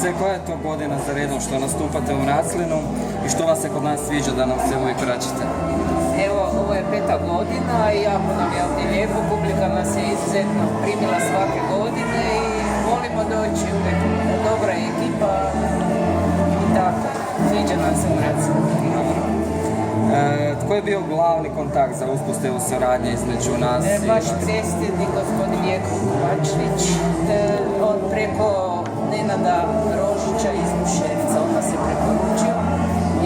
Ljubice, koja je to godina za redom što nastupate u Mraclinu i što vas se kod nas sviđa da nam se uvijek vraćate? Evo, ovo je 5. godina i jako nam je ovdje lijepo. Publika nas je izuzetno primila svake godine i volimo doći, uvijek dobra je ekipa i tako. Sviđa nam se u Mraclinu. Tko je bio glavni kontakt za uspostavu suradnje između nas i Vaš vas? predsjednik, gospodin Jeko Kovačević, on preko Nenada Rožića iz Buševica, on nas je preporučio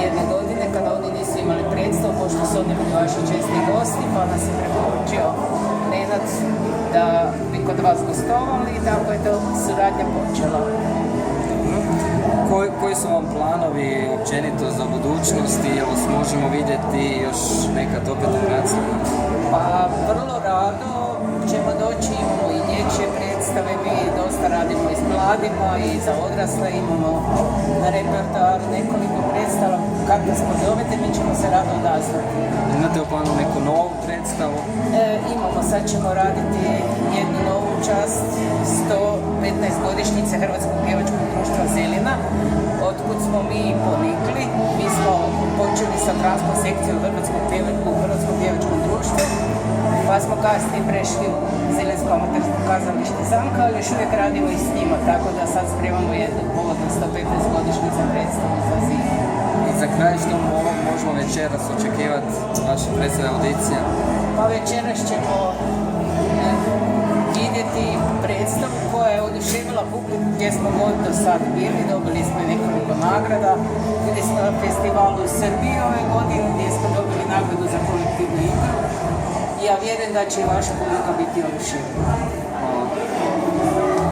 jedne godine kada oni nisu imali predstavu, pošto su oni bili vaši česti gosti, pa nas je preporučio Nenad da bi kod vas gostovali i tako je to suradnja počela. Koji su vam planovi općenito za budućnost i evo možemo vidjeti još nekad opet u Mraclinu? Pa vrlo rado ćemo doći, imamo i dječje predstave, mi dosta radimo i s mladima i za odrasle, imamo na repertoaru nekoliko predstava. Kako nas pozovete, mi ćemo se rado odazvati. Imate u planu neku novu predstavu? Imamo, sad ćemo raditi jednu novu čast, 115 godišnjice Hrvatskog pjevačkog društva Zelina, otkud smo mi ponikli. Mi smo počeli sa transkom sekcijom u Hrvatskom pjevačkom društvu, pa smo kasnije prešli u Zelensko amatersko kazalište Zamka, ali još uvijek radimo i s njima, tako da sad spremamo jednu povodnu 115 godišnjica predstavu za zimu. I za kraj što možemo večeras očekivati vaše predstave audicije? Pa večeras ćemo vidjeti predstavu koja je oduševila publiku gdje smo god do sad bili, dobili smo nekoliko nagrada. Bili smo na festivalu u Srbiji ove godine gdje smo dobili nagradu za kolektivnu igru. I ja vjerujem da će i vaša publika biti oduševljena.